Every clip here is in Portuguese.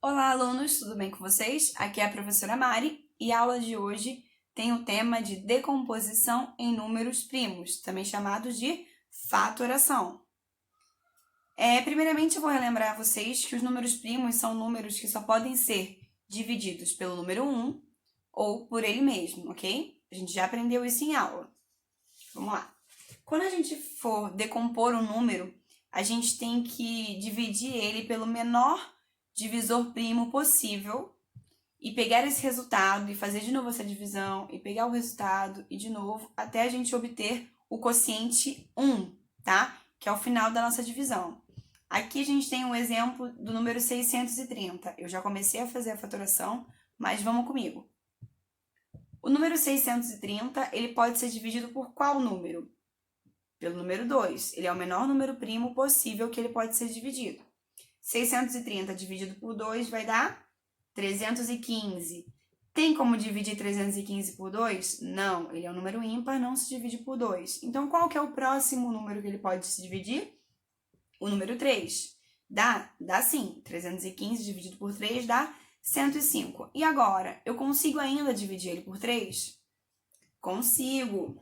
Olá, alunos, tudo bem com vocês? Aqui é a professora Mari e a aula de hoje tem o tema de decomposição em números primos, também chamado de fatoração. Primeiramente, eu vou relembrar a vocês que os números primos são números que só podem ser divididos pelo número 1 ou por ele mesmo, ok? A gente já aprendeu isso em aula. Vamos lá. Quando a gente for decompor um número, a gente tem que dividir ele pelo menor divisor primo possível e pegar esse resultado e fazer de novo essa divisão e pegar o resultado e de novo até a gente obter o quociente 1, tá? Que é o final da nossa divisão. Aqui a gente tem um exemplo do número 630. Eu já comecei a fazer a fatoração, mas vamos comigo. O número 630, ele pode ser dividido por qual número? Pelo número 2. Ele é o menor número primo possível que ele pode ser dividido. 630 dividido por 2 vai dar 315. Tem como dividir 315 por 2? Não, ele é um número ímpar, não se divide por 2. Então, qual que é o próximo número que ele pode se dividir? O número 3. Dá sim. 315 dividido por 3 dá 105. E agora, eu consigo ainda dividir ele por 3? Consigo.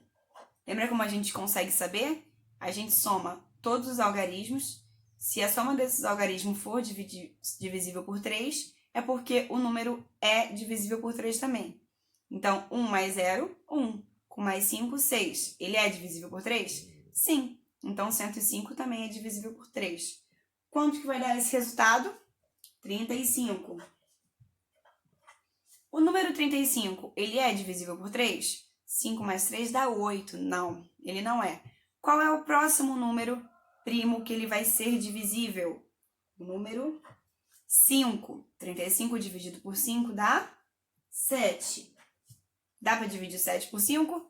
Lembra como a gente consegue saber? A gente soma todos os algarismos. Se a soma desses algarismos for divisível por 3, é porque o número é divisível por 3 também. Então, 1 mais 0, 1. Com mais 5, 6. Ele é divisível por 3? Sim. Então, 105 também é divisível por 3. Quanto que vai dar esse resultado? 35. O número 35, ele é divisível por 3? 5 mais 3 dá 8. Não, ele não é. Qual é o próximo número primo que ele vai ser divisível? O número 5. 35 dividido por 5 dá 7. Dá para dividir 7 por 5?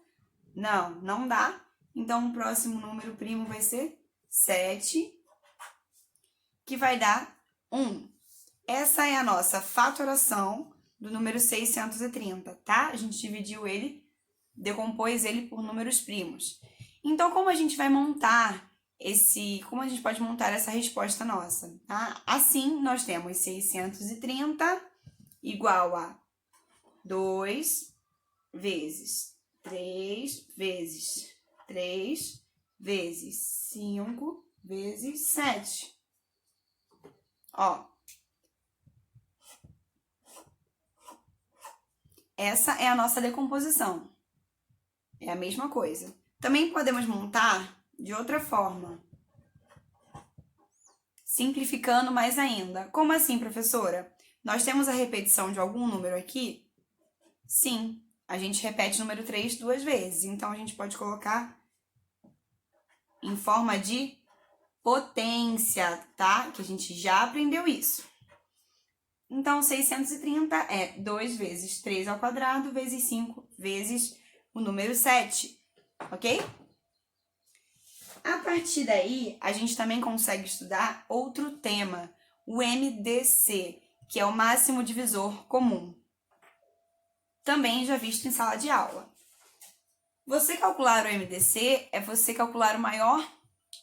Não, não dá. Então, o próximo número primo vai ser 7, que vai dar 1. Essa é a nossa fatoração do número 630, tá? A gente dividiu ele, decompôs ele por números primos. Então, como a gente vai montar como a gente pode montar essa resposta nossa, tá? Assim, nós temos 630 igual a 2 vezes 3 vezes 3 vezes 5 vezes 7. Ó. Essa é a nossa decomposição. É a mesma coisa. Também podemos montar de outra forma, simplificando mais ainda. Como assim, professora? Nós temos a repetição de algum número aqui? Sim, a gente repete o número 3 duas vezes. Então, a gente pode colocar em forma de potência, tá? Que a gente já aprendeu isso. Então, 630 é 2 vezes 3 ao quadrado vezes 5 vezes o número 7, ok? A partir daí, a gente também consegue estudar outro tema, o MDC, que é o máximo divisor comum. Também já visto em sala de aula. Você calcular o MDC é você calcular o maior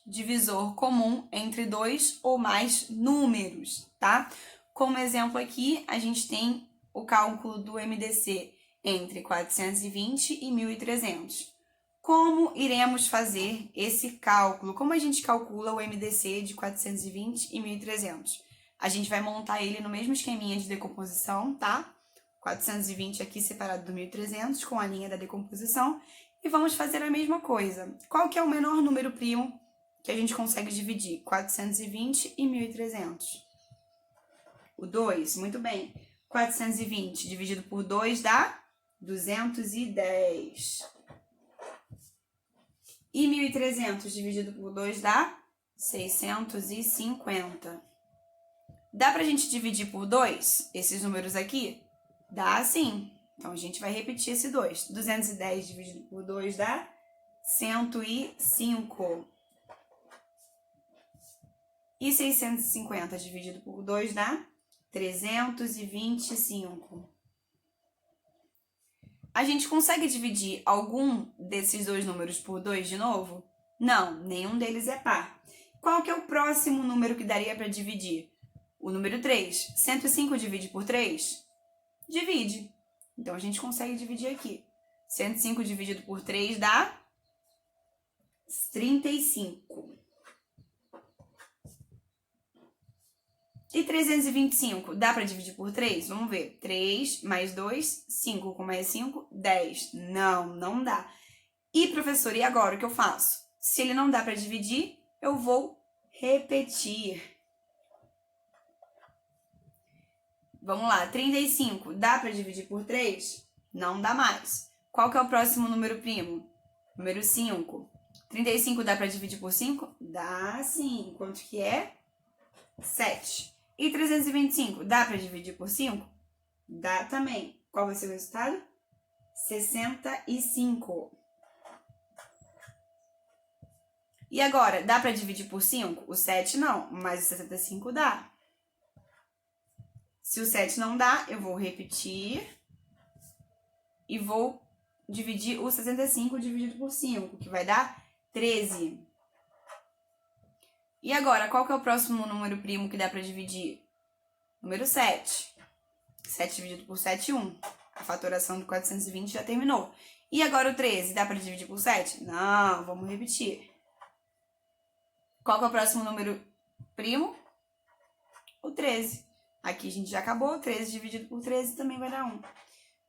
divisor comum entre dois ou mais números, tá? Como exemplo aqui, a gente tem o cálculo do MDC entre 420 e 1.300. Como iremos fazer esse cálculo? Como a gente calcula o MDC de 420 e 1.300? A gente vai montar ele no mesmo esqueminha de decomposição, tá? 420 aqui separado do 1.300 com a linha da decomposição. E vamos fazer a mesma coisa. Qual que é o menor número primo que a gente consegue dividir? 420 e 1.300. O 2, muito bem. 420 dividido por 2 dá 210. E 1.300 dividido por 2 dá 650. Dá pra gente dividir por 2 esses números aqui? Dá sim. Então, a gente vai repetir esse 2. 210 dividido por 2 dá 105. E 650 dividido por 2 dá 325. A gente consegue dividir algum desses dois números por 2 de novo? Não, nenhum deles é par. Qual que é o próximo número que daria para dividir? o número 3. 105 divide por 3? Divide. Então, a gente consegue dividir aqui. 105 dividido por 3 dá 35. E 325, dá para dividir por 3? Vamos ver. 3 mais 2, 5 com mais 5, 10. Não, não dá. E, professor, e agora o que eu faço? Se ele não dá para dividir, eu vou repetir. Vamos lá, 35, dá para dividir por 3? Não dá mais. Qual que é o próximo número primo? Número 5. 35 dá para dividir por 5? Dá sim. Quanto que é? 7. E 325, dá para dividir por 5? Dá também. Qual vai ser o resultado? 65. E agora, dá para dividir por 5? O 7 não, mas o 65 dá. Se o 7 não dá, eu vou repetir e vou dividir o 65 dividido por 5, que vai dar 13. E agora, qual que é o próximo número primo que dá para dividir? Número 7. 7 dividido por 7, 1. A fatoração do 420 já terminou. E agora o 13, dá para dividir por 7? Não, vamos repetir. Qual que é o próximo número primo? O 13. Aqui a gente já acabou, 13 dividido por 13 também vai dar 1.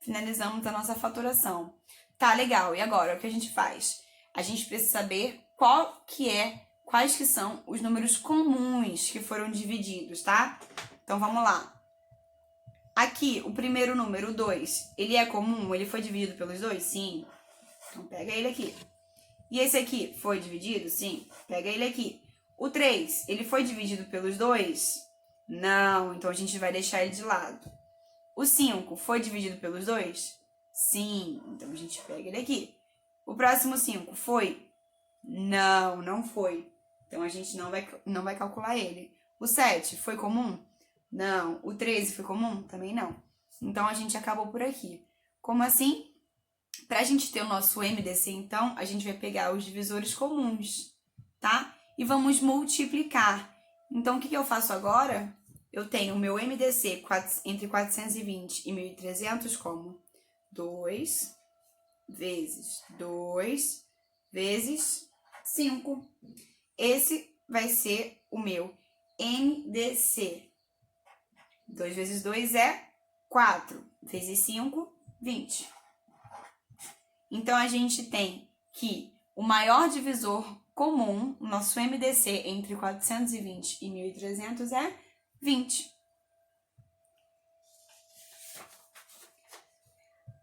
Finalizamos a nossa fatoração. Tá, legal. E agora, o que a gente faz? A gente precisa saber quais que são os números comuns que foram divididos, tá? Então, vamos lá. Aqui, o primeiro número, o 2, ele é comum? Ele foi dividido pelos 2? Sim. Então, pega ele aqui. E esse aqui, foi dividido? Sim. Pega ele aqui. O 3, ele foi dividido pelos 2? Não. Então, a gente vai deixar ele de lado. O 5, foi dividido pelos 2? Sim. Então, a gente pega ele aqui. O próximo 5, foi? Não, não foi. Então, a gente não vai calcular ele. O 7, foi comum? Não. O 13 foi comum? Também não. Então, a gente acabou por aqui. Como assim? Para a gente ter o nosso MDC, então, a gente vai pegar os divisores comuns, tá? E vamos multiplicar. Então, o que eu faço agora? Eu tenho o meu MDC entre 420 e 1.300 como 2 vezes 2 vezes 5. Esse vai ser o meu MDC. 2 vezes 2 é 4. Vezes 5, 20. Então, a gente tem que o maior divisor comum, o nosso MDC entre 420 e 1.300 é 20.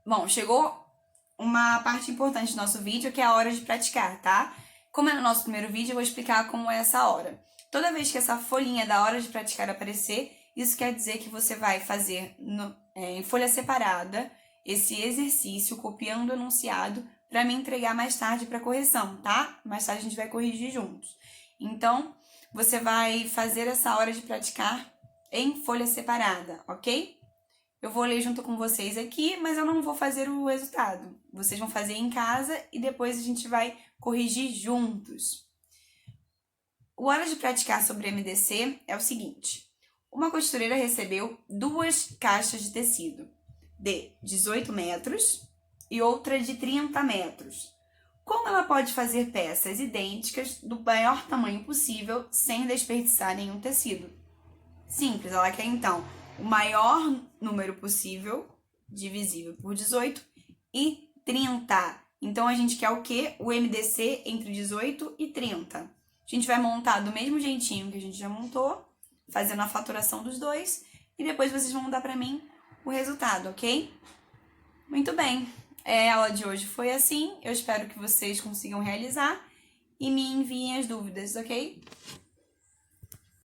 Bom, chegou uma parte importante do nosso vídeo, que é a hora de praticar, tá? Como é no nosso primeiro vídeo, eu vou explicar como é essa hora. Toda vez que essa folhinha da hora de praticar aparecer, isso quer dizer que você vai fazer em folha separada esse exercício, copiando o enunciado, para me entregar mais tarde para correção, tá? Mais tarde a gente vai corrigir juntos. Então, você vai fazer essa hora de praticar em folha separada, ok? Eu vou ler junto com vocês aqui, mas eu não vou fazer o resultado. Vocês vão fazer em casa e depois a gente vai corrigir juntos. O hora de praticar sobre MDC é o seguinte. Uma costureira recebeu 2 caixas de tecido de 18 metros e outra de 30 metros. Como ela pode fazer peças idênticas do maior tamanho possível sem desperdiçar nenhum tecido? Simples, ela quer então o maior número possível, divisível por 18, e 30. Então, a gente quer o quê? O MDC entre 18 e 30. A gente vai montar do mesmo jeitinho que a gente já montou, fazendo a faturação dos dois, e depois vocês vão dar para mim o resultado, ok? Muito bem, a aula de hoje foi assim, eu espero que vocês consigam realizar e me enviem as dúvidas, ok?